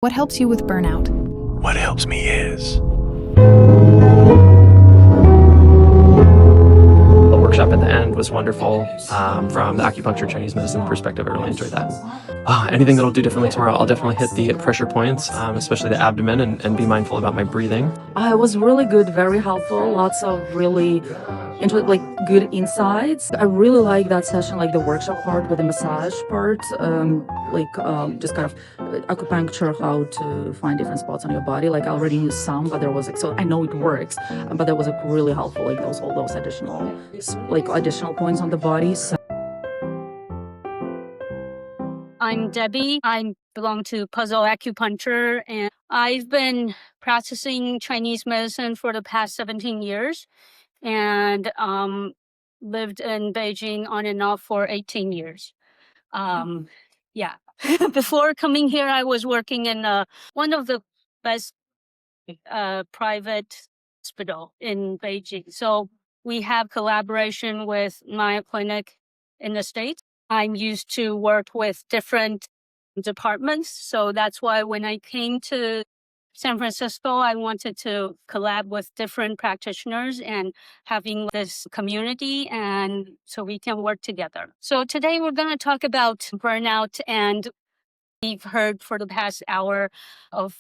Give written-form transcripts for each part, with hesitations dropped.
What helps you with burnout? What helps me is... The workshop at the end was wonderful. From the acupuncture Chinese medicine perspective, I really enjoyed that. Anything that I'll do differently tomorrow, I'll definitely hit the pressure points, especially the abdomen, and be mindful about my breathing. It was really good, very helpful, lots of really good insights. I really like that session, like the workshop part with the massage part, just kind of acupuncture, how to find different spots on your body. Like I already knew some, but there was so I know it works, but that was really helpful, like all those additional points on the body. So. I'm Debbie. I belong to Puzzle Acupuncture, and I've been practicing Chinese medicine for the past 17 years and lived in Beijing on and off for 18 years. Yeah. Before coming here, I was working in one of the best private hospital in Beijing. So we have collaboration with my clinic in the States. I'm used to work with different departments. So that's why when I came to San Francisco, I wanted to collab with different practitioners and having this community, and so we can work together. So today we're going to talk about burnout, and we've heard for the past hour of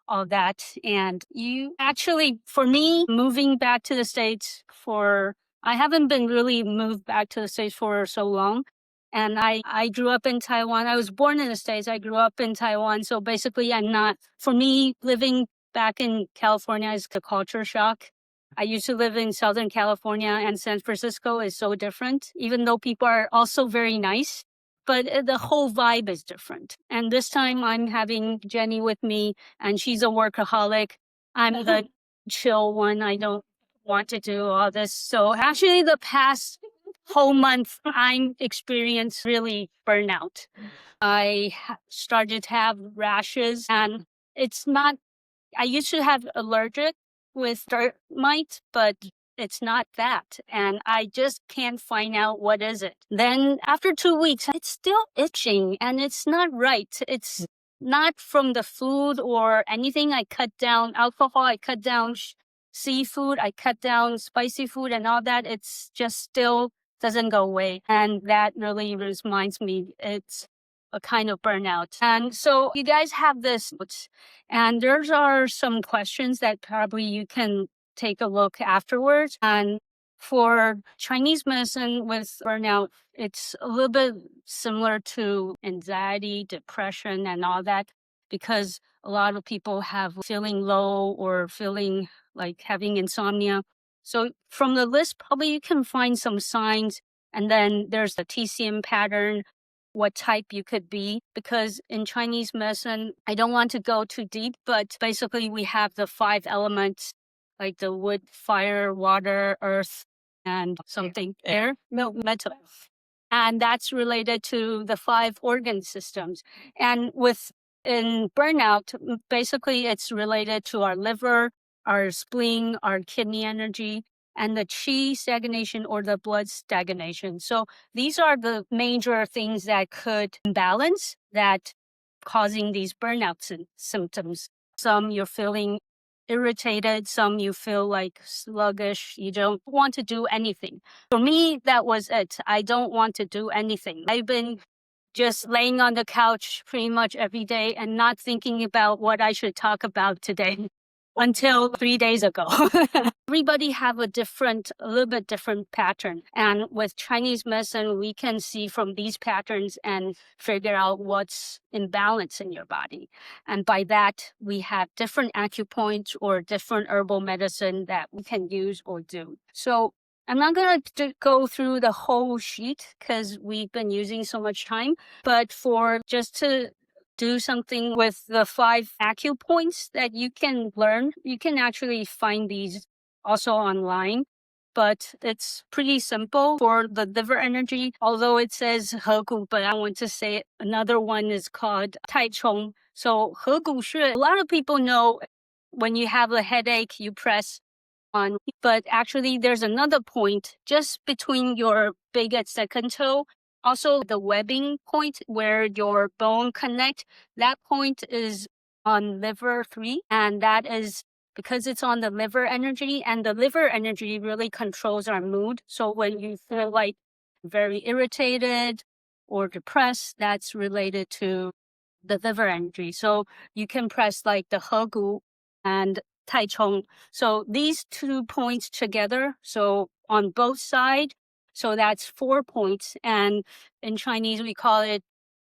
all that. And you actually, for me, moving back to the States I haven't been really moved back to the States for so long. And I grew up in Taiwan. I was born in the States. I grew up in Taiwan. So basically, for me, living back in California is a culture shock. I used to live in Southern California, and San Francisco is so different, even though people are also very nice. But the whole vibe is different. And this time I'm having Jenny with me, and she's a workaholic. I'm the chill one. I don't want to do all this. So actually the past whole month, I'm experienced really burnout. I started to have rashes, and I used to have allergic with dirt mite, but it's not that. And I just can't find out what is it. Then after 2 weeks, it's still itching and it's not right. It's not from the food or anything. I cut down alcohol, I cut down seafood, I cut down spicy food and all that. It's just still doesn't go away. And that really reminds me it's a kind of burnout. And so you guys have this, and there are some questions that probably you can take a look afterwards. And for Chinese medicine with burnout, it's a little bit similar to anxiety, depression, and all that, because a lot of people have feeling low or feeling like having insomnia. So from the list, probably you can find some signs. And then there's the TCM pattern, what type you could be. Because in Chinese medicine, I don't want to go too deep, but basically we have the 5 elements, like the wood, fire, water, earth, and something air, metal. And that's related to the 5 organ systems. And in burnout, basically it's related to our liver, our spleen, our kidney energy, and the qi stagnation or the blood stagnation. So these are the major things that could imbalance that causing these burnout symptoms. Some you're feeling irritated, some you feel like sluggish, you don't want to do anything. For me, that was it. I don't want to do anything. I've been just laying on the couch pretty much every day and not thinking about what I should talk about today until 3 days ago. Everybody have a little bit different pattern. And with Chinese medicine, we can see from these patterns and figure out what's imbalance in your body. And by that, we have different acupoints or different herbal medicine that we can use or do. So I'm not going to go through the whole sheet because we've been using so much time, but just to do something with the 5 acupoints that you can learn. You can actually find these also online, but it's pretty simple for the liver energy. Although it says He Gu, but I want to say another one is called Tai Chong. So He Gu Shi, a lot of people know when you have a headache, you press on, but actually there's another point just between your big and second toe. Also, the webbing point where your bone connect, that point is on liver 3, and that is because it's on the liver energy, and the liver energy really controls our mood. So when you feel like very irritated or depressed, that's related to the liver energy. So you can press like the He Gu and Tai Chong. So these 2 points together, so on both sides, so that's 4 points. And in Chinese, we call it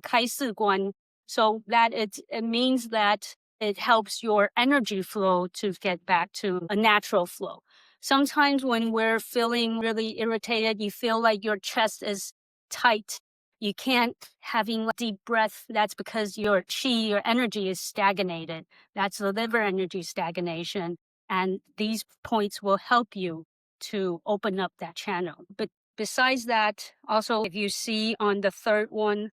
开四关. So that it means that it helps your energy flow to get back to a natural flow. Sometimes when we're feeling really irritated, you feel like your chest is tight. You can't having deep breath. That's because your qi, your energy is stagnated. That's the liver energy stagnation. And these points will help you to open up that channel. But besides that, also, if you see on the third one,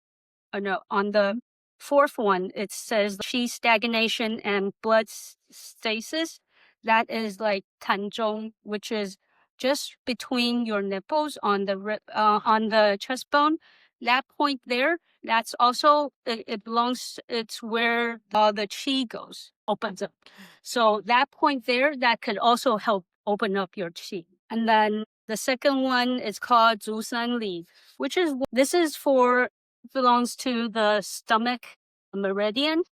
on the fourth one, it says qi stagnation and blood stasis. That is like Tanzhong, which is just between your nipples on the chest bone. That point there, that's also, it belongs, it's where the qi goes, opens up. So that point there, that could also help open up your qi. And then the second one is called Zhu San Li, which is, this is belongs to the stomach meridian.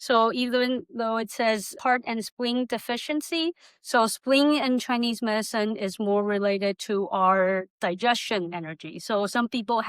So even though it says heart and spleen deficiency, so spleen in Chinese medicine is more related to our digestion energy. So some people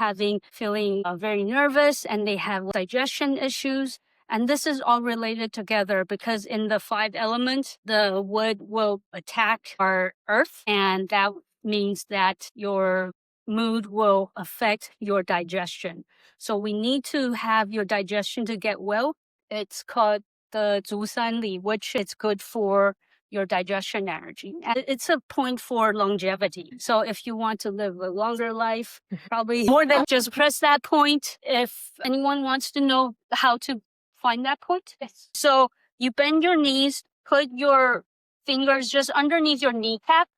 feeling very nervous and they have digestion issues. And this is all related together because in the 5 elements, the wood will attack our earth, and that means that your mood will affect your digestion. So we need to have your digestion to get well. It's called the Zhu San Li, which is good for your digestion energy. And it's a point for longevity. So if you want to live a longer life, probably more than just press that point. If anyone wants to know how to find that point. Yes. So you bend your knees, put your fingers just underneath your kneecap,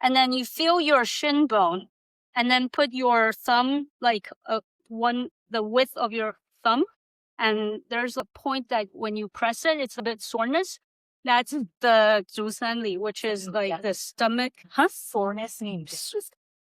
and then you feel your shin bone, and then put your thumb like the width of your thumb. And there's a point that when you press it, it's a bit soreness. That's the Zhu San Li, which is like the stomach. Huh? Soreness means.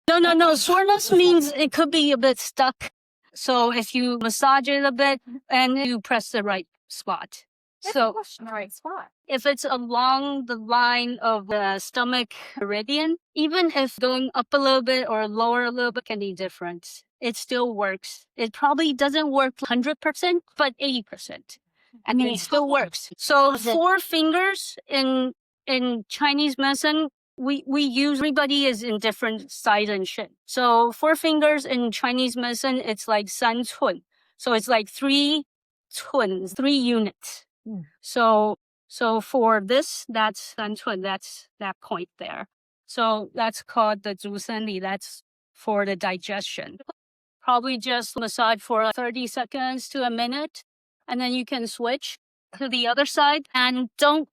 No. Soreness means it could be a bit stuck. So if you massage it a bit and you press the right spot. So the right spot. if it's along the line of the stomach meridian, even if going up a little bit or lower a little bit can be different, it still works. It probably doesn't work 100%, but 80%. I mean, it still works. So 4 fingers in Chinese medicine, we use, everybody is in different size and shape. So 4 fingers in Chinese medicine, it's like 3 cun. So it's like 3 cun, 3 units. So for this, that's 3 cun, that's that point there. So that's called the Zhu San Li. That's for the digestion. Probably just massage for 30 seconds to a minute, and then you can switch to the other side. And don't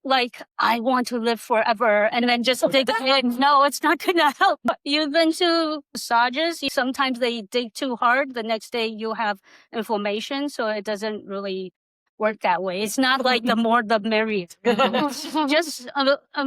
I want to live forever and then just dig in. No, it's not gonna help. You've been to massages, sometimes they dig too hard. The next day you have inflammation, so it doesn't really work that way. It's not like the more the merrier. Just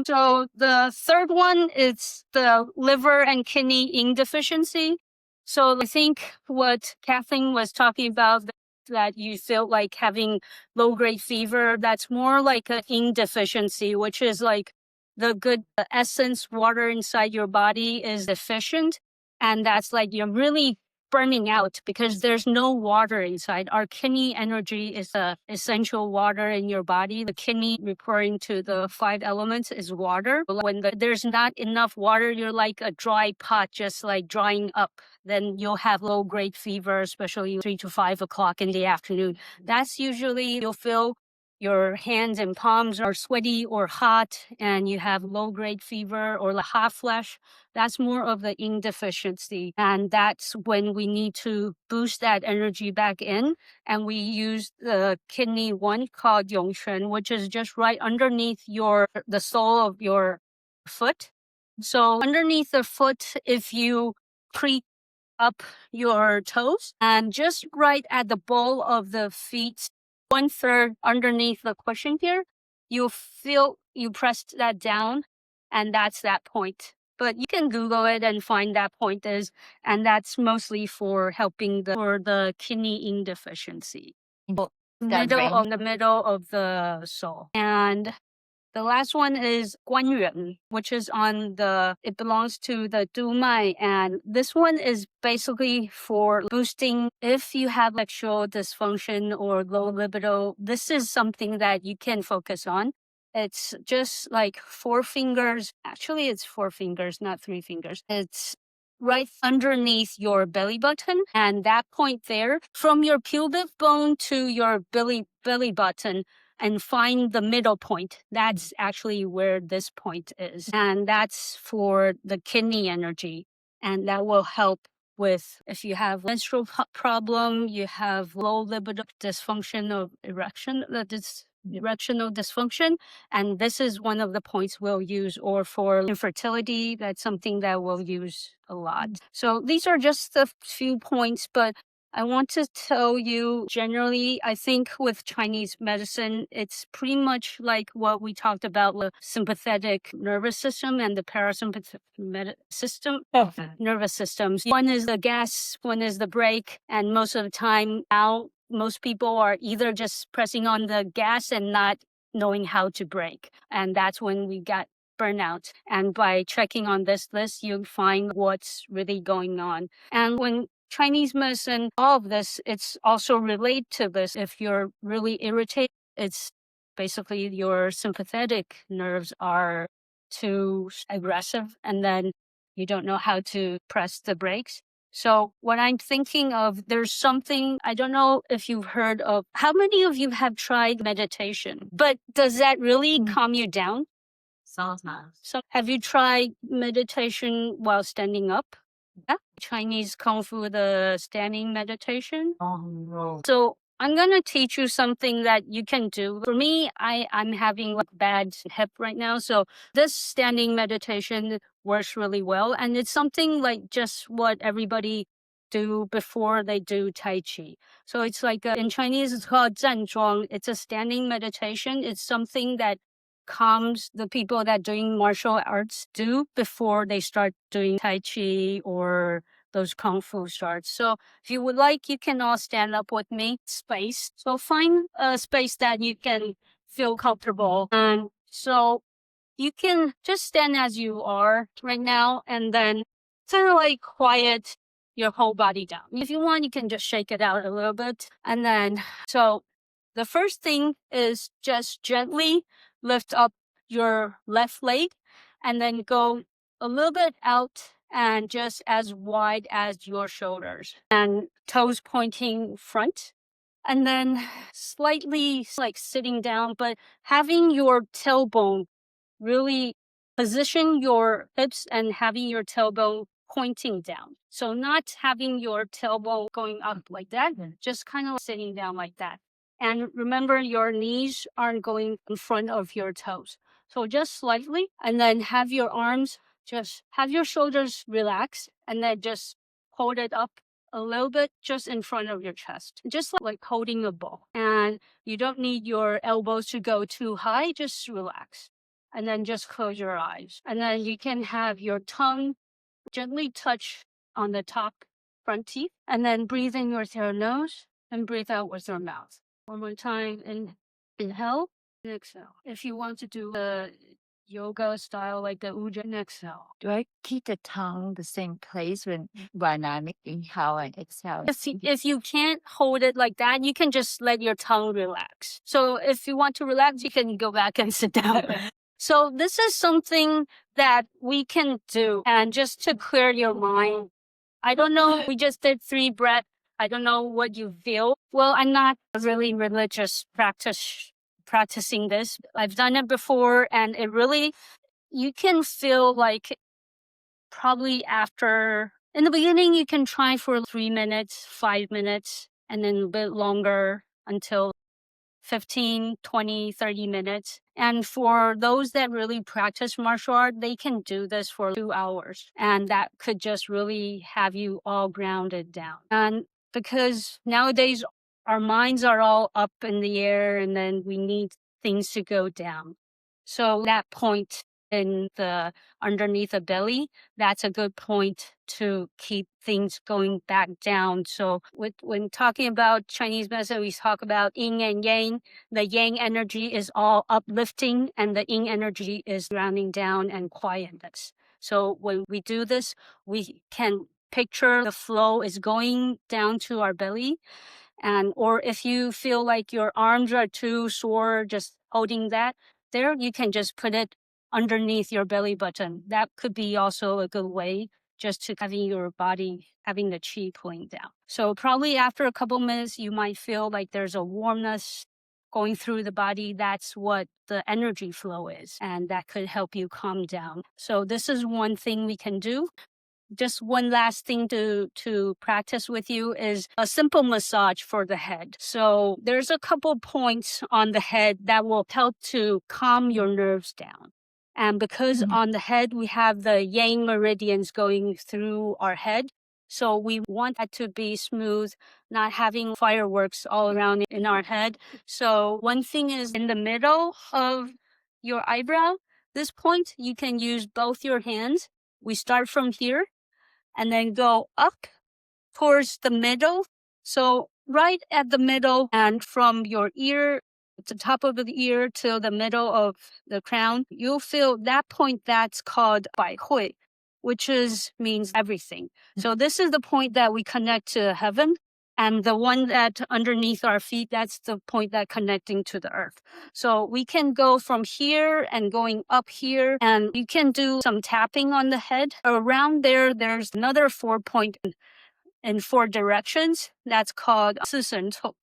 so the third one is the liver and kidney yin deficiency. So I think what Kathleen was talking about, that you feel like having low-grade fever, that's more like a yin deficiency, which is like the essence water inside your body is deficient. And that's like you're really burning out because there's no water inside. Our kidney energy is the essential water in your body. The kidney, referring to the 5 elements, is water. When there's not enough water, you're like a dry pot, just like drying up. Then you'll have low-grade fever, especially 3 to 5 o'clock in the afternoon. That's usually you'll feel your hands and palms are sweaty or hot, and you have low-grade fever or the hot flash. That's more of the yin deficiency. And that's when we need to boost that energy back in. And we use the kidney one called Yongquan, which is just right underneath the sole of your foot. So underneath the foot, if you creep up your toes and just right at the ball of the feet, 1/3 underneath the cushion here, you feel you pressed that down, and that's that point. But you can Google it and find that point is, and that's mostly for helping for the kidney yin deficiency. The middle of the soul. And the last one is Guanyuan, which is it belongs to the Du Mai. And this one is basically for boosting if you have sexual dysfunction or low libido. This is something that you can focus on. It's just like 4 fingers. Actually, it's 4 fingers, not 3 fingers. It's right underneath your belly button. And that point there, from your pubic bone to your belly button, and find the middle point. That's actually where this point is. And that's for the kidney energy. And that will help with if you have menstrual problem, you have low libido, dysfunction of erectional dysfunction. And this is one of the points we'll use, or for infertility, that's something that we'll use a lot. So these are just a few points, but I want to tell you generally, I think with Chinese medicine, it's pretty much like what we talked about, the sympathetic nervous system and the parasympathetic nervous systems. One is the gas, one is the brake, and most of the time now, most people are either just pressing on the gas and not knowing how to brake. And that's when we got burnout. And by checking on this list, you'll find what's really going on. And when Chinese medicine, all of this, it's also related to this. If you're really irritated, it's basically your sympathetic nerves are too aggressive, and then you don't know how to press the brakes. So what I'm thinking of, there's something, I don't know if you've heard of, how many of you have tried meditation? But does that really calm you down? Sometimes. So have you tried meditation while standing up? Yeah. Chinese Kung Fu, the standing meditation. Oh, no. So I'm going to teach you something that you can do. For me, I'm having bad hip right now. So this standing meditation works really well. And it's something like just what everybody do before they do Tai Chi. So it's like, in Chinese, it's called Zhan Zhuang. It's a standing meditation. It's something that calms the people that doing martial arts do before they start doing Tai Chi or those Kung Fu starts. So if you would like, you can all stand up with me. Space. So find a space that you can feel comfortable. And so you can just stand as you are right now, and then kind of like quiet your whole body down. If you want, you can just shake it out a little bit. And then, so the first thing is just gently lift up your left leg and then go a little bit out and just as wide as your shoulders and toes pointing front. And then slightly like sitting down, but having your tailbone really position your hips and having your tailbone pointing down. So not having your tailbone going up like that, just kind of sitting down like that. And remember, your knees aren't going in front of your toes. So just slightly, and then have your arms, just have your shoulders relax, and then just hold it up a little bit just in front of your chest, just like holding a ball. And you don't need your elbows to go too high, just relax. And then just close your eyes. And then you can have your tongue gently touch on the top front teeth, and then breathe in with your nose and breathe out with your mouth. One more time. Inhale and exhale. If you want to do the yoga style like the Ujjayi, exhale. Do I keep the tongue the same place when I'm inhale and exhale? If you can't hold it like that, you can just let your tongue relax. So if you want to relax, you can go back and sit down. So this is something that we can do, and just to clear your mind. I don't know, we just did 3 breaths. I don't know what you feel. Well, I'm not really religious practicing this. I've done it before, and it really, you can feel like probably after, in the beginning, you can try for 3 minutes, 5 minutes, and then a bit longer until 15, 20, 30 minutes. And for those that really practice martial art, they can do this for 2 hours. And that could just really have you all grounded down. And because nowadays, our minds are all up in the air, and then we need things to go down. So that point in the underneath the belly, that's a good point to keep things going back down. So when talking about Chinese medicine, we talk about yin and yang. The yang energy is all uplifting, and the yin energy is grounding down and quietness. So when we do this, we can picture the flow is going down to our belly. And or if you feel like your arms are too sore just holding that there, you can just put it underneath your belly button. That could be also a good way just to having your body having the qi pulling down. So probably after a couple minutes, you might feel like there's a warmness going through the body. That's what the energy flow is, and that could help you calm down. So this is one thing we can do. Just one last thing to practice with you is a simple massage for the head. So there's a couple points on the head that will help to calm your nerves down. And because on the head, we have the yang meridians going through our head. So we want that to be smooth, not having fireworks all around in our head. So one thing is in the middle of your eyebrow, this point, you can use both your hands. We start from here and then go up towards the middle. So right at the middle, and from your ear, the top of the ear to the middle of the crown, you'll feel that point that's called Bai Hui, which means everything. So this is the point that we connect to heaven. And the one that underneath our feet, that's the point that connecting to the earth. So we can go from here and going up here, and you can do some tapping on the head. Around there, there's another 4-point in 4 directions. That's called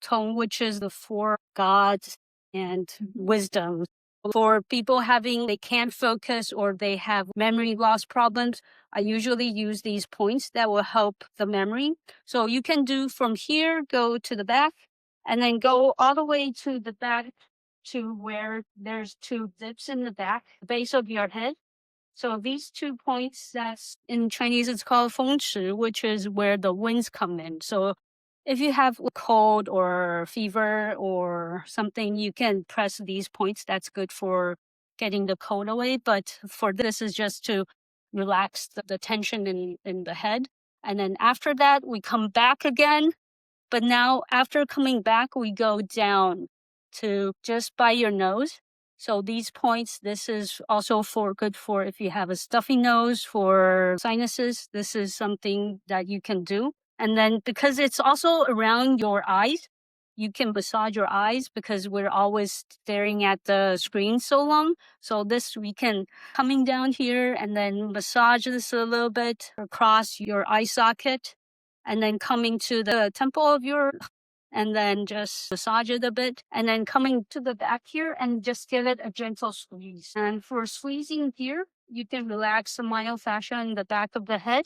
Tong, which is the 4 gods and wisdom. For people they can't focus or they have memory loss problems, I usually use these points that will help the memory. So you can do from here, go to the back, and then go all the way to the back to where there's 2 dips in the back, the base of your head. So these 2 points, that's in Chinese, it's called feng shi, which is where the winds come in. So if you have a cold or fever or something, you can press these points. That's good for getting the cold away. But for this is just to relax the tension in the head. And then after that, we come back again. But now after coming back, we go down to just by your nose. So these points, this is also good for if you have a stuffy nose, for sinuses. This is something that you can do. And then because it's also around your eyes, you can massage your eyes because we're always staring at the screen so long. So this we can coming down here and then massage this a little bit across your eye socket, and then coming to the temple of your, and then just massage it a bit, and then coming to the back here and just give it a gentle squeeze. And for squeezing here, you can relax the myofascia in the back of the head.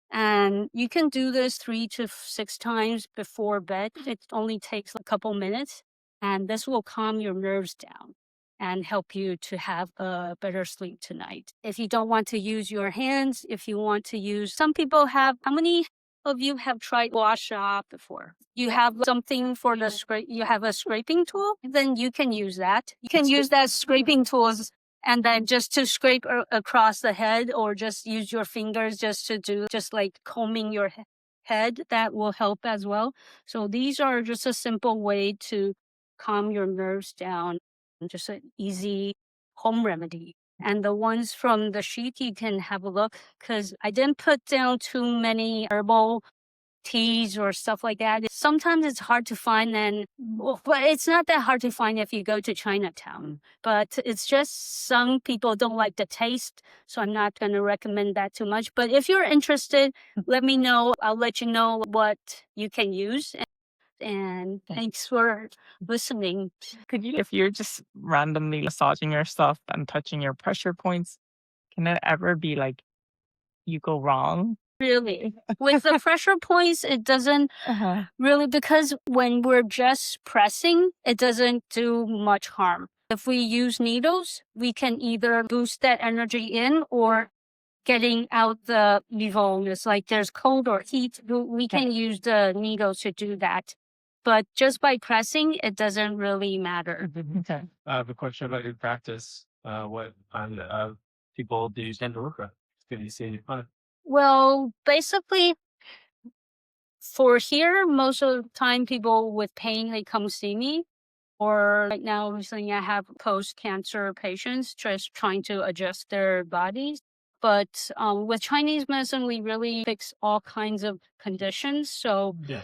And you can do this 3 to 6 times before bed. It only takes a couple minutes, and this will calm your nerves down and help you to have a better sleep tonight. If you don't want to use your hands, if you want to use, some people have, how many of you have tried gua sha before? You have something for the you have a scraping tool, then you can use that. You can use that scraping tools and then just to scrape across the head, or just use your fingers just to do, just like combing your head. That will help as well. So these are just a simple way to calm your nerves down, just an easy home remedy. And the ones from the sheet, you can have a look, because I didn't put down too many herbal teas or stuff like that. Sometimes it's hard to find, but it's not that hard to find if you go to Chinatown. But it's just some people don't like the taste, so I'm not going to recommend that too much. But if you're interested, let me know. I'll let you know what you can use. And thanks for listening. Could you, if you're just randomly massaging yourself and touching your pressure points, can it ever be like you go wrong? Really, with the pressure points, it doesn't really, because when we're just pressing, it doesn't do much harm. If we use needles, we can either boost that energy in or getting out the nivong. It's like there's cold or heat. We can use the needles to do that. but just by pressing, it doesn't really matter. Okay. I have a question about your practice. What kind of people do you tend to work with? Can you see any fun? Well, basically, for here, most of the time, people with pain, they come see me. Or right now, recently, I have post-cancer patients just trying to adjust their bodies. But with Chinese medicine, we really fix all kinds of conditions. So Yeah.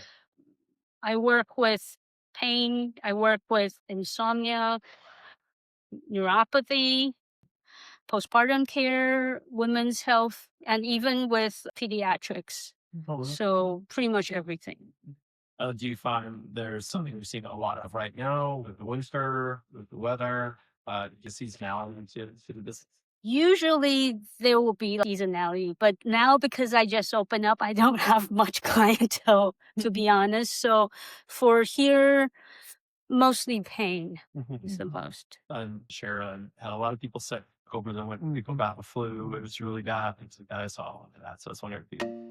I work with pain, I work with insomnia, neuropathy, postpartum care, women's health, and even with pediatrics. So pretty much everything. Do you find there's something we've seen a lot of right now with the winter, with the weather, you seasonality to the business? Usually there will be seasonality, but now because I just opened up, I don't have much clientele, to be honest. So for here, mostly pain is the most. Sharon had a lot of people sick over the winter. People got the flu. It was really bad. Things like that. I saw all of that. So I was wondering if you